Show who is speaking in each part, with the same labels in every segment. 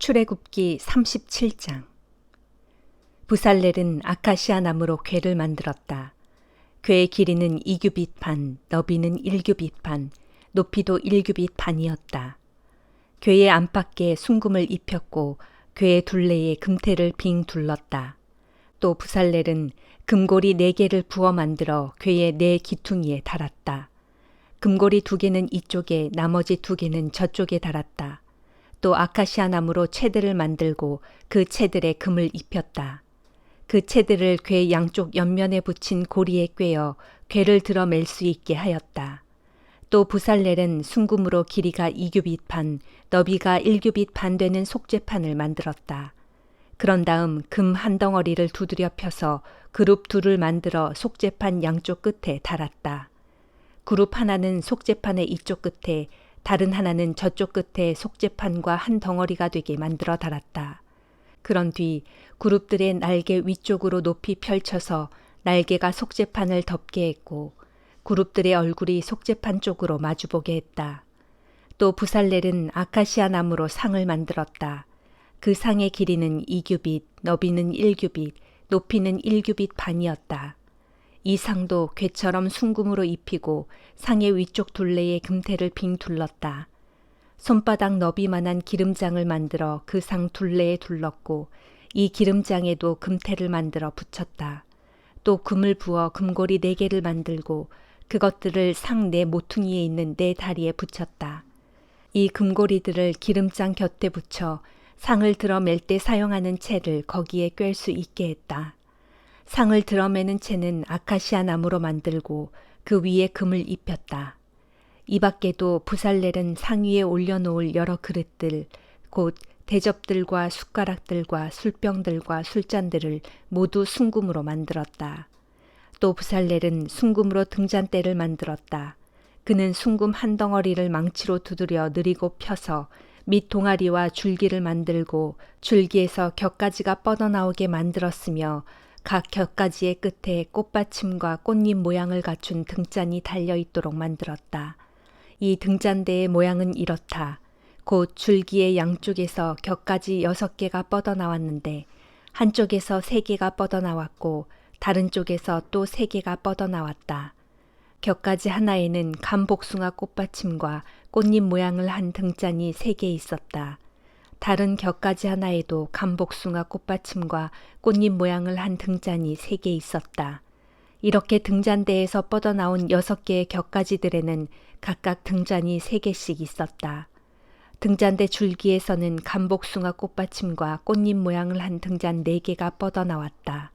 Speaker 1: 출애굽기 37장. 부살렐은 아카시아 나무로 궤를 만들었다. 궤의 길이는 2규빗 반, 너비는 1규빗 반, 높이도 1규빗 반이었다. 궤의 안팎에 순금을 입혔고 궤의 둘레에 금테를 빙 둘렀다. 또 부살렐은 금고리 4개를 부어 만들어 궤의 4기퉁이에 달았다. 금고리 2개는 이쪽에 나머지 2개는 저쪽에 달았다. 또 아카시아 나무로 채들을 만들고 그 채들에 금을 입혔다. 그 채들을 궤 양쪽 옆면에 붙인 고리에 꿰어 궤를 들어 맬 수 있게 하였다. 또 부살렐은 순금으로 길이가 2규빗 반, 너비가 1규빗 반 되는 속죄판을 만들었다. 그런 다음 금 한 덩어리를 두드려 펴서 그룹 둘을 만들어 속죄판 양쪽 끝에 달았다. 그룹 하나는 속죄판의 이쪽 끝에, 다른 하나는 저쪽 끝에 속죄판과 한 덩어리가 되게 만들어 달았다. 그런 뒤 그룹들의 날개 위쪽으로 높이 펼쳐서 날개가 속죄판을 덮게 했고 그룹들의 얼굴이 속죄판 쪽으로 마주보게 했다. 또 부살렐은 아카시아 나무로 상을 만들었다. 그 상의 길이는 2규빗, 너비는 1규빗, 높이는 1규빗 반이었다. 이 상도 궤처럼 순금으로 입히고 상의 위쪽 둘레에 금테를 빙 둘렀다. 손바닥 너비만한 기름장을 만들어 그 상 둘레에 둘렀고 이 기름장에도 금테를 만들어 붙였다. 또 금을 부어 금고리 4개를 만들고 그것들을 상 4 모퉁이에 있는 4 다리에 붙였다. 이 금고리들을 기름장 곁에 붙여 상을 들어 맬 때 사용하는 채를 거기에 꿰 수 있게 했다. 상을 들어매는 채는 아카시아 나무로 만들고 그 위에 금을 입혔다. 이 밖에도 부살렐은 상 위에 올려놓을 여러 그릇들, 곧 대접들과 숟가락들과 술병들과 술잔들을 모두 순금으로 만들었다. 또 부살렐은 순금으로 등잔대를 만들었다. 그는 순금 한 덩어리를 망치로 두드려 느리고 펴서 밑 동아리와 줄기를 만들고 줄기에서 곁가지가 뻗어나오게 만들었으며 각 곁가지의 끝에 꽃받침과 꽃잎 모양을 갖춘 등잔이 달려있도록 만들었다. 이 등잔대의 모양은 이렇다. 곧 줄기의 양쪽에서 곁가지 6개가 뻗어나왔는데 한쪽에서 3개가 뻗어나왔고 다른 쪽에서 또 3개가 뻗어나왔다. 곁가지 하나에는 감복숭아 꽃받침과 꽃잎 모양을 한 등잔이 3개 있었다. 다른 곁가지 하나에도 감복숭아 꽃받침과 꽃잎 모양을 한 등잔이 3개 있었다. 이렇게 등잔대에서 뻗어나온 6개의 곁가지들에는 각각 등잔이 3개씩 있었다. 등잔대 줄기에서는 감복숭아 꽃받침과 꽃잎 모양을 한 등잔 4개가 뻗어나왔다.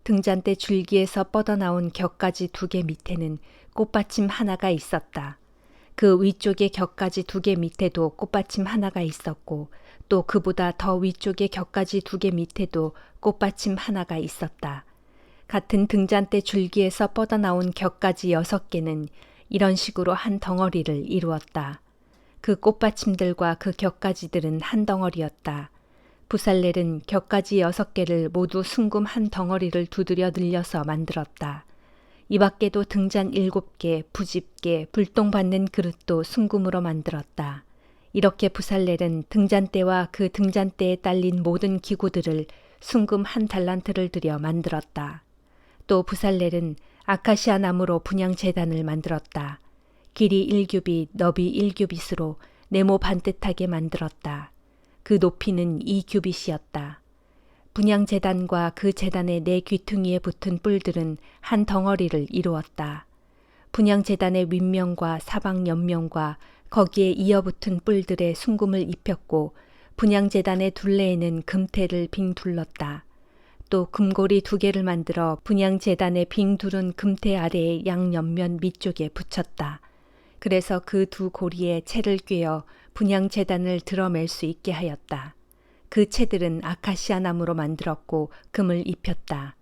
Speaker 1: 등잔대 줄기에서 뻗어나온 곁가지 2개 밑에는 꽃받침 하나가 있었다. 그 위쪽의 곁가지 2개 밑에도 꽃받침 하나가 있었고 또 그보다 더 위쪽의 곁가지 2개 밑에도 꽃받침 하나가 있었다. 같은 등잔대 줄기에서 뻗어나온 곁가지 6개는 이런 식으로 한 덩어리를 이루었다. 그 꽃받침들과 그 곁가지들은 한 덩어리였다. 부살렐은 곁가지 6개를 모두 순금 한 덩어리를 두드려 늘려서 만들었다. 이 밖에도 등잔 7개, 부집게, 불똥 받는 그릇도 순금으로 만들었다. 이렇게 부살렐은 등잔대와 그 등잔대에 딸린 모든 기구들을 순금 한 달란트를 들여 만들었다. 또 부살렐은 아카시아 나무로 분향제단을 만들었다. 길이 1규빗, 너비 1규빗으로 네모 반듯하게 만들었다. 그 높이는 2규빗이었다. 분향제단과 그 제단의 4 귀퉁이에 붙은 뿔들은 한 덩어리를 이루었다. 분향제단의 윗면과 사방 옆면과 거기에 이어붙은 뿔들에 순금을 입혔고 분향제단의 둘레에는 금테를 빙 둘렀다. 또 금고리 2개를 만들어 분향제단의 빙 두른 금테 아래의 양옆면 밑쪽에 붙였다. 그래서 그 2 고리에 채를 꿰어 분향제단을 들어맬 수 있게 하였다. 그 채들은 아카시아 나무로 만들었고 금을 입혔다.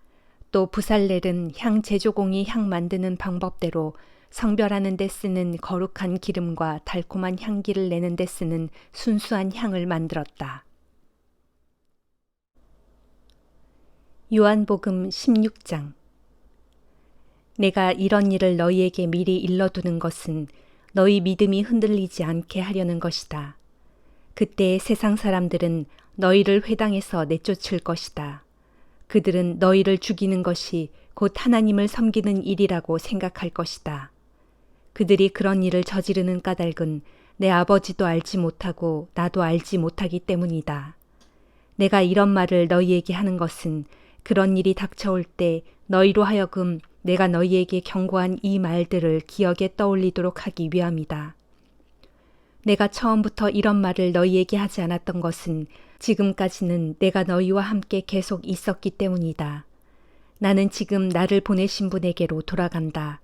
Speaker 1: 또 부살렐은 향 제조공이 향 만드는 방법대로 성별하는 데 쓰는 거룩한 기름과 달콤한 향기를 내는 데 쓰는 순수한 향을 만들었다. 요한복음 16장. 내가 이런 일을 너희에게 미리 일러두는 것은 너희 믿음이 흔들리지 않게 하려는 것이다. 그때 세상 사람들은 너희를 회당에서 내쫓을 것이다. 그들은 너희를 죽이는 것이 곧 하나님을 섬기는 일이라고 생각할 것이다. 그들이 그런 일을 저지르는 까닭은 내 아버지도 알지 못하고 나도 알지 못하기 때문이다. 내가 이런 말을 너희에게 하는 것은 그런 일이 닥쳐올 때 너희로 하여금 내가 너희에게 경고한 이 말들을 기억에 떠올리도록 하기 위함이다. 내가 처음부터 이런 말을 너희에게 하지 않았던 것은 지금까지는 내가 너희와 함께 계속 있었기 때문이다. 나는 지금 나를 보내신 분에게로 돌아간다.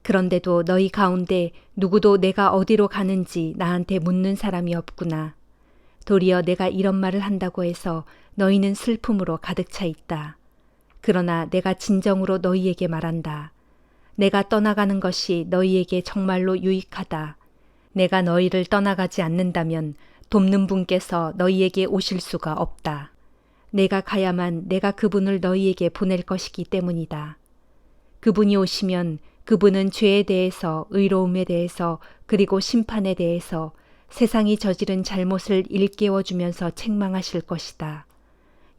Speaker 1: 그런데도 너희 가운데 누구도 내가 어디로 가는지 나한테 묻는 사람이 없구나. 도리어 내가 이런 말을 한다고 해서 너희는 슬픔으로 가득 차 있다. 그러나 내가 진정으로 너희에게 말한다. 내가 떠나가는 것이 너희에게 정말로 유익하다. 내가 너희를 떠나가지 않는다면 돕는 분께서 너희에게 오실 수가 없다. 내가 가야만 내가 그분을 너희에게 보낼 것이기 때문이다. 그분이 오시면 그분은 죄에 대해서, 의로움에 대해서, 그리고 심판에 대해서 세상이 저지른 잘못을 일깨워 주면서 책망하실 것이다.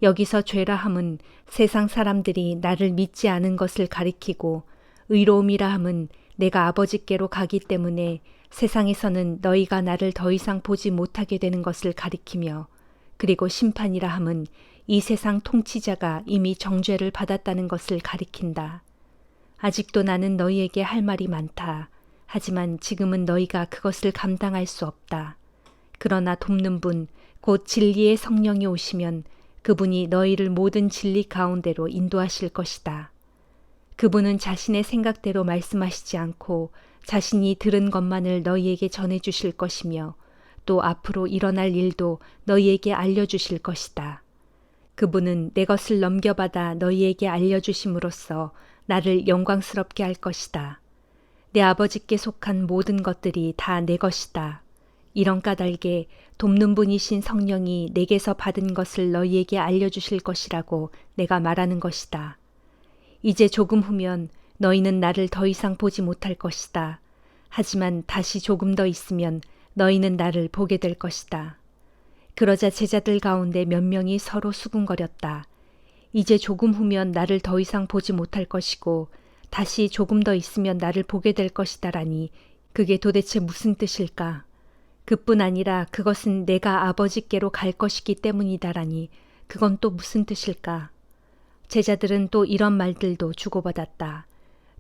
Speaker 1: 여기서 죄라 함은 세상 사람들이 나를 믿지 않은 것을 가리키고, 의로움이라 함은 내가 아버지께로 가기 때문에 세상에서는 너희가 나를 더 이상 보지 못하게 되는 것을 가리키며, 그리고 심판이라 함은 이 세상 통치자가 이미 정죄를 받았다는 것을 가리킨다. 아직도 나는 너희에게 할 말이 많다. 하지만 지금은 너희가 그것을 감당할 수 없다. 그러나 돕는 분, 곧 진리의 성령이 오시면 그분이 너희를 모든 진리 가운데로 인도하실 것이다. 그분은 자신의 생각대로 말씀하시지 않고 자신이 들은 것만을 너희에게 전해주실 것이며 또 앞으로 일어날 일도 너희에게 알려주실 것이다. 그분은 내 것을 넘겨받아 너희에게 알려주심으로써 나를 영광스럽게 할 것이다. 내 아버지께 속한 모든 것들이 다 내 것이다. 이런 까닭에 돕는 분이신 성령이 내게서 받은 것을 너희에게 알려주실 것이라고 내가 말하는 것이다. 이제 조금 후면 너희는 나를 더 이상 보지 못할 것이다. 하지만 다시 조금 더 있으면 너희는 나를 보게 될 것이다. 그러자 제자들 가운데 몇 명이 서로 수군거렸다. 이제 조금 후면 나를 더 이상 보지 못할 것이고 다시 조금 더 있으면 나를 보게 될 것이다라니 그게 도대체 무슨 뜻일까? 그뿐 아니라 그것은 내가 아버지께로 갈 것이기 때문이다라니 그건 또 무슨 뜻일까? 제자들은 또 이런 말들도 주고받았다.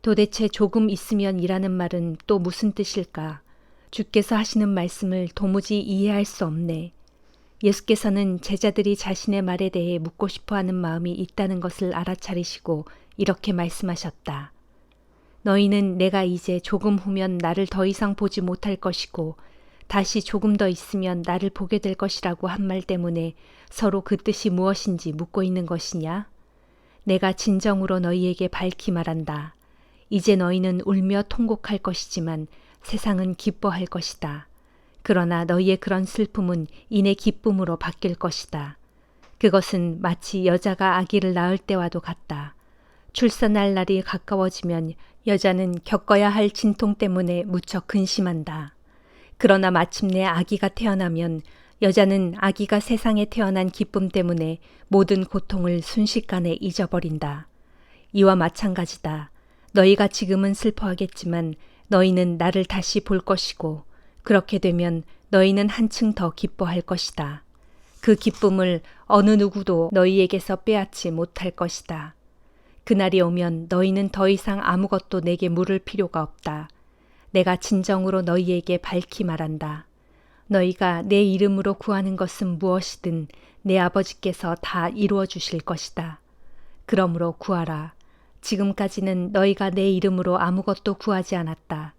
Speaker 1: 도대체 조금 있으면 이라는 말은 또 무슨 뜻일까? 주께서 하시는 말씀을 도무지 이해할 수 없네. 예수께서는 제자들이 자신의 말에 대해 묻고 싶어하는 마음이 있다는 것을 알아차리시고 이렇게 말씀하셨다. 너희는 내가 이제 조금 후면 나를 더 이상 보지 못할 것이고 다시 조금 더 있으면 나를 보게 될 것이라고 한 말 때문에 서로 그 뜻이 무엇인지 묻고 있는 것이냐? 내가 진정으로 너희에게 밝히 말한다. 이제 너희는 울며 통곡할 것이지만 세상은 기뻐할 것이다. 그러나 너희의 그런 슬픔은 이내 기쁨으로 바뀔 것이다. 그것은 마치 여자가 아기를 낳을 때와도 같다. 출산할 날이 가까워지면 여자는 겪어야 할 진통 때문에 무척 근심한다. 그러나 마침내 아기가 태어나면 여자는 아기가 세상에 태어난 기쁨 때문에 모든 고통을 순식간에 잊어버린다. 이와 마찬가지다. 너희가 지금은 슬퍼하겠지만 너희는 나를 다시 볼 것이고 그렇게 되면 너희는 한층 더 기뻐할 것이다. 그 기쁨을 어느 누구도 너희에게서 빼앗지 못할 것이다. 그날이 오면 너희는 더 이상 아무것도 내게 물을 필요가 없다. 내가 진정으로 너희에게 밝히 말한다. 너희가 내 이름으로 구하는 것은 무엇이든 내 아버지께서 다 이루어 주실 것이다. 그러므로 구하라. 지금까지는 너희가 내 이름으로 아무것도 구하지 않았다.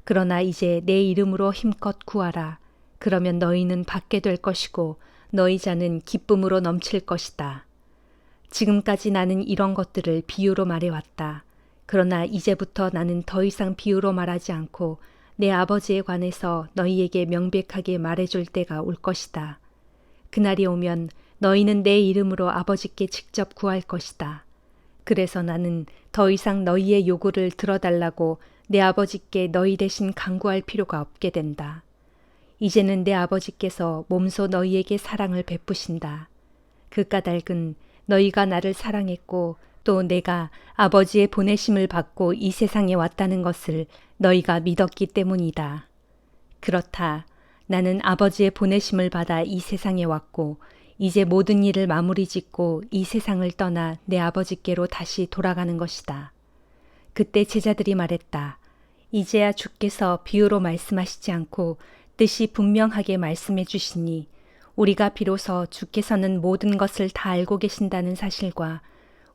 Speaker 1: 그러나 이제 내 이름으로 힘껏 구하라. 그러면 너희는 받게 될 것이고 너희 자는 기쁨으로 넘칠 것이다. 지금까지 나는 이런 것들을 비유로 말해왔다. 그러나 이제부터 나는 더 이상 비유로 말하지 않고 내 아버지에 관해서 너희에게 명백하게 말해줄 때가 올 것이다. 그날이 오면 너희는 내 이름으로 아버지께 직접 구할 것이다. 그래서 나는 더 이상 너희의 요구를 들어달라고 내 아버지께 너희 대신 간구할 필요가 없게 된다. 이제는 내 아버지께서 몸소 너희에게 사랑을 베푸신다. 그 까닭은 너희가 나를 사랑했고 또 내가 아버지의 보내심을 받고 이 세상에 왔다는 것을 너희가 믿었기 때문이다. 그렇다. 나는 아버지의 보내심을 받아 이 세상에 왔고 이제 모든 일을 마무리 짓고 이 세상을 떠나 내 아버지께로 다시 돌아가는 것이다. 그때 제자들이 말했다. 이제야 주께서 비유로 말씀하시지 않고 뜻이 분명하게 말씀해 주시니 우리가 비로소 주께서는 모든 것을 다 알고 계신다는 사실과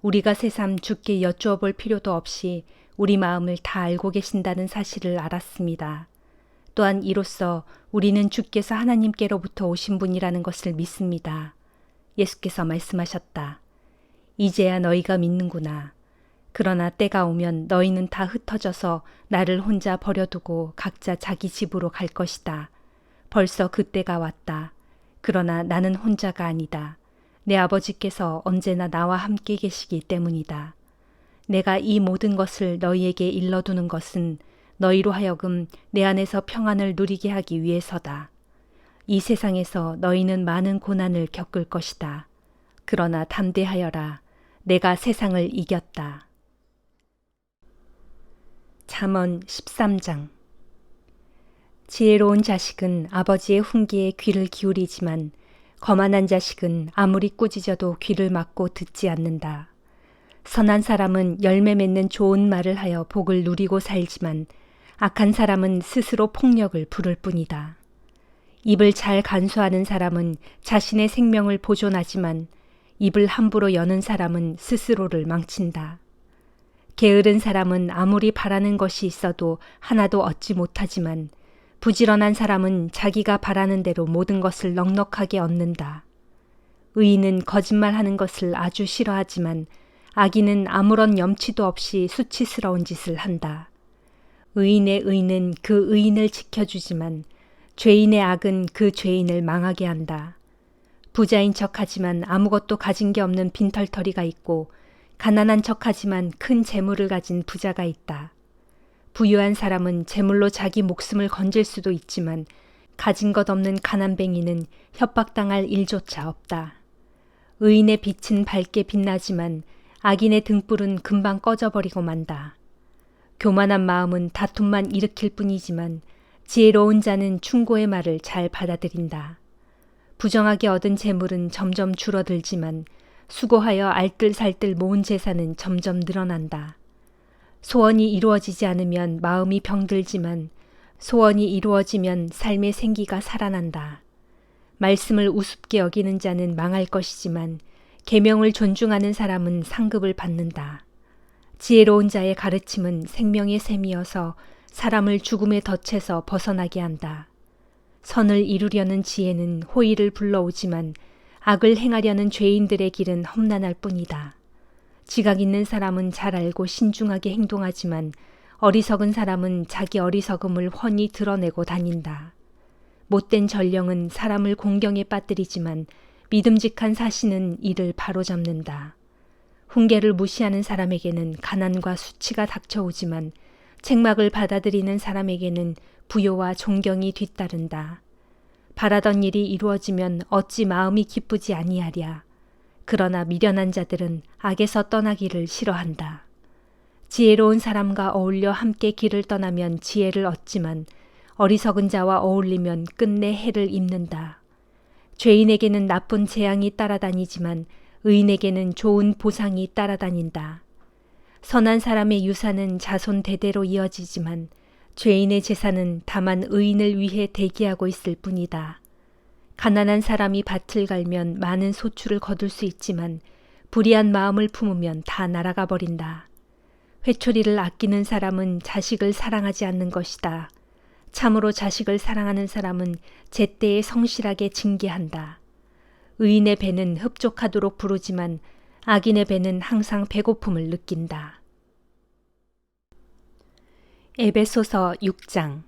Speaker 1: 우리가 새삼 주께 여쭈어 볼 필요도 없이 우리 마음을 다 알고 계신다는 사실을 알았습니다. 또한 이로써 우리는 주께서 하나님께로부터 오신 분이라는 것을 믿습니다. 예수께서 말씀하셨다. 이제야 너희가 믿는구나. 그러나 때가 오면 너희는 다 흩어져서 나를 혼자 버려두고 각자 자기 집으로 갈 것이다. 벌써 그때가 왔다. 그러나 나는 혼자가 아니다. 내 아버지께서 언제나 나와 함께 계시기 때문이다. 내가 이 모든 것을 너희에게 일러두는 것은 너희로 하여금 내 안에서 평안을 누리게 하기 위해서다. 이 세상에서 너희는 많은 고난을 겪을 것이다. 그러나 담대하여라. 내가 세상을 이겼다. 잠언 13장. 지혜로운 자식은 아버지의 훈계에 귀를 기울이지만 거만한 자식은 아무리 꾸짖어도 귀를 막고 듣지 않는다. 선한 사람은 열매 맺는 좋은 말을 하여 복을 누리고 살지만 악한 사람은 스스로 폭력을 부를 뿐이다. 입을 잘 간수하는 사람은 자신의 생명을 보존하지만 입을 함부로 여는 사람은 스스로를 망친다. 게으른 사람은 아무리 바라는 것이 있어도 하나도 얻지 못하지만 부지런한 사람은 자기가 바라는 대로 모든 것을 넉넉하게 얻는다. 의인은 거짓말하는 것을 아주 싫어하지만 악인은 아무런 염치도 없이 수치스러운 짓을 한다. 의인의 의는 그 의인을 지켜주지만 죄인의 악은 그 죄인을 망하게 한다. 부자인 척하지만 아무것도 가진 게 없는 빈털터리가 있고 가난한 척하지만 큰 재물을 가진 부자가 있다. 부유한 사람은 재물로 자기 목숨을 건질 수도 있지만 가진 것 없는 가난뱅이는 협박당할 일조차 없다. 의인의 빛은 밝게 빛나지만 악인의 등불은 금방 꺼져버리고 만다. 교만한 마음은 다툼만 일으킬 뿐이지만 지혜로운 자는 충고의 말을 잘 받아들인다. 부정하게 얻은 재물은 점점 줄어들지만 수고하여 알뜰살뜰 모은 재산은 점점 늘어난다. 소원이 이루어지지 않으면 마음이 병들지만 소원이 이루어지면 삶의 생기가 살아난다. 말씀을 우습게 여기는 자는 망할 것이지만 계명을 존중하는 사람은 상급을 받는다. 지혜로운 자의 가르침은 생명의 샘이어서 사람을 죽음의 덫에서 벗어나게 한다. 선을 이루려는 지혜는 호의를 불러오지만 악을 행하려는 죄인들의 길은 험난할 뿐이다. 지각 있는 사람은 잘 알고 신중하게 행동하지만 어리석은 사람은 자기 어리석음을 훤히 드러내고 다닌다. 못된 전령은 사람을 공경에 빠뜨리지만 믿음직한 사신은 이를 바로잡는다. 훈계를 무시하는 사람에게는 가난과 수치가 닥쳐오지만 책망을 받아들이는 사람에게는 부요와 존경이 뒤따른다. 바라던 일이 이루어지면 어찌 마음이 기쁘지 아니하랴. 그러나 미련한 자들은 악에서 떠나기를 싫어한다. 지혜로운 사람과 어울려 함께 길을 떠나면 지혜를 얻지만 어리석은 자와 어울리면 끝내 해를 입는다. 죄인에게는 나쁜 재앙이 따라다니지만 의인에게는 좋은 보상이 따라다닌다. 선한 사람의 유산은 자손 대대로 이어지지만 죄인의 재산은 다만 의인을 위해 대기하고 있을 뿐이다. 가난한 사람이 밭을 갈면 많은 소출을 거둘 수 있지만 불의한 마음을 품으면 다 날아가 버린다. 회초리를 아끼는 사람은 자식을 사랑하지 않는 것이다. 참으로 자식을 사랑하는 사람은 제때에 성실하게 징계한다. 의인의 배는 흡족하도록 부르지만 악인의 배는 항상 배고픔을 느낀다. 에베소서 6장.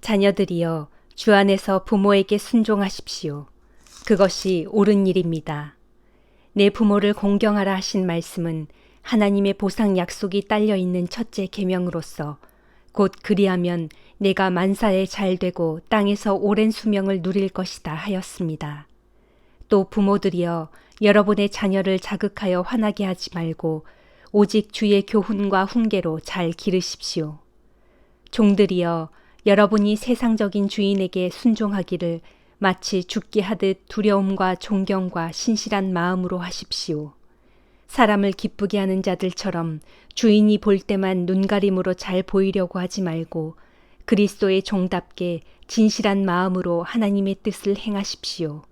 Speaker 1: 자녀들이여 주 안에서 부모에게 순종하십시오. 그것이 옳은 일입니다. 내 부모를 공경하라 하신 말씀은 하나님의 보상 약속이 딸려 있는 첫째 계명으로서 곧 그리하면 내가 만사에 잘되고 땅에서 오랜 수명을 누릴 것이다 하였습니다. 또 부모들이여 여러분의 자녀를 자극하여 화나게 하지 말고 오직 주의 교훈과 훈계로 잘 기르십시오. 종들이여 여러분이 세상적인 주인에게 순종하기를 마치 죽게 하듯 두려움과 존경과 신실한 마음으로 하십시오. 사람을 기쁘게 하는 자들처럼 주인이 볼 때만 눈가림으로 잘 보이려고 하지 말고 그리스도의 종답게 진실한 마음으로 하나님의 뜻을 행하십시오.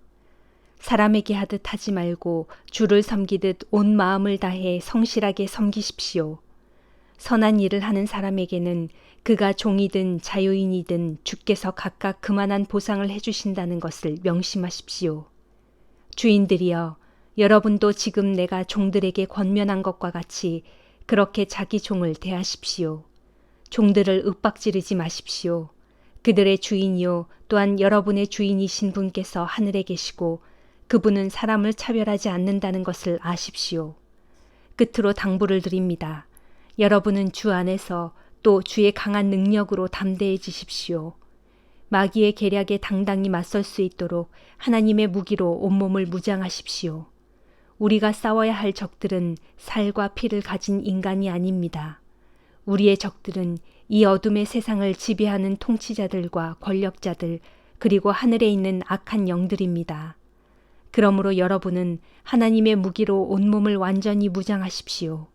Speaker 1: 사람에게 하듯 하지 말고 주를 섬기듯 온 마음을 다해 성실하게 섬기십시오. 선한 일을 하는 사람에게는 그가 종이든 자유인이든 주께서 각각 그만한 보상을 해주신다는 것을 명심하십시오. 주인들이여 여러분도 지금 내가 종들에게 권면한 것과 같이 그렇게 자기 종을 대하십시오. 종들을 윽박지르지 마십시오. 그들의 주인이요 또한 여러분의 주인이신 분께서 하늘에 계시고 그분은 사람을 차별하지 않는다는 것을 아십시오. 끝으로 당부를 드립니다. 여러분은 주 안에서 또 주의 강한 능력으로 담대해지십시오. 마귀의 계략에 당당히 맞설 수 있도록 하나님의 무기로 온몸을 무장하십시오. 우리가 싸워야 할 적들은 살과 피를 가진 인간이 아닙니다. 우리의 적들은 이 어둠의 세상을 지배하는 통치자들과 권력자들 그리고 하늘에 있는 악한 영들입니다. 그러므로 여러분은 하나님의 무기로 온몸을 완전히 무장하십시오.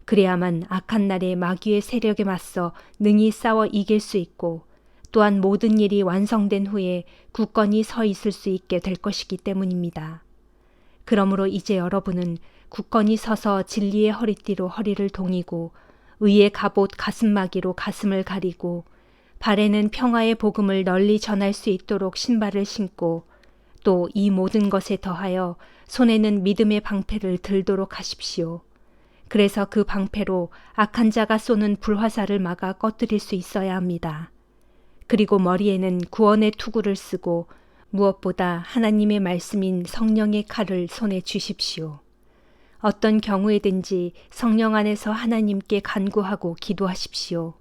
Speaker 1: 그래야만 악한 날에 마귀의 세력에 맞서 능히 싸워 이길 수 있고 또한 모든 일이 완성된 후에 굳건히 서 있을 수 있게 될 것이기 때문입니다. 그러므로 이제 여러분은 굳건히 서서 진리의 허리띠로 허리를 동이고 의의 갑옷 가슴마기로 가슴을 가리고 발에는 평화의 복음을 널리 전할 수 있도록 신발을 신고 또 이 모든 것에 더하여 손에는 믿음의 방패를 들도록 하십시오. 그래서 그 방패로 악한 자가 쏘는 불화살을 막아 꺼뜨릴 수 있어야 합니다. 그리고 머리에는 구원의 투구를 쓰고 무엇보다 하나님의 말씀인 성령의 칼을 손에 쥐십시오. 어떤 경우에든지 성령 안에서 하나님께 간구하고 기도하십시오.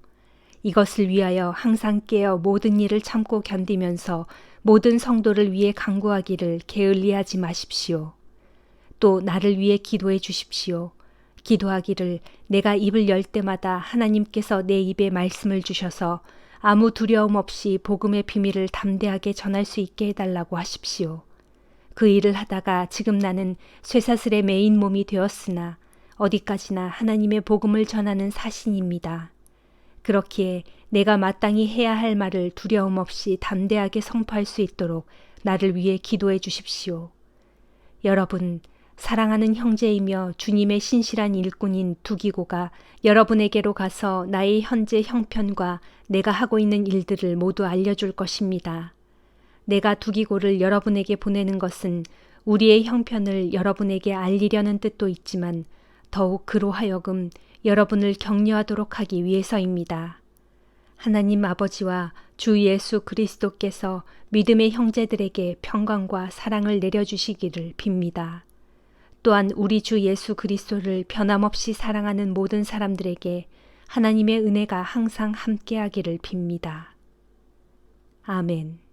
Speaker 1: 이것을 위하여 항상 깨어 모든 일을 참고 견디면서 모든 성도를 위해 간구하기를 게을리하지 마십시오. 또 나를 위해 기도해 주십시오. 기도하기를 내가 입을 열 때마다 하나님께서 내 입에 말씀을 주셔서 아무 두려움 없이 복음의 비밀을 담대하게 전할 수 있게 해달라고 하십시오. 그 일을 하다가 지금 나는 쇠사슬의 메인 몸이 되었으나 어디까지나 하나님의 복음을 전하는 사신입니다. 그렇기에 내가 마땅히 해야 할 말을 두려움 없이 담대하게 선포할 수 있도록 나를 위해 기도해 주십시오. 여러분, 사랑하는 형제이며 주님의 신실한 일꾼인 두기고가 여러분에게로 가서 나의 현재 형편과 내가 하고 있는 일들을 모두 알려줄 것입니다. 내가 두기고를 여러분에게 보내는 것은 우리의 형편을 여러분에게 알리려는 뜻도 있지만 더욱 그로 하여금 여러분을 격려하도록 하기 위해서입니다. 하나님 아버지와 주 예수 그리스도께서 믿음의 형제들에게 평강과 사랑을 내려주시기를 빕니다. 또한 우리 주 예수 그리스도를 변함없이 사랑하는 모든 사람들에게 하나님의 은혜가 항상 함께하기를 빕니다. 아멘.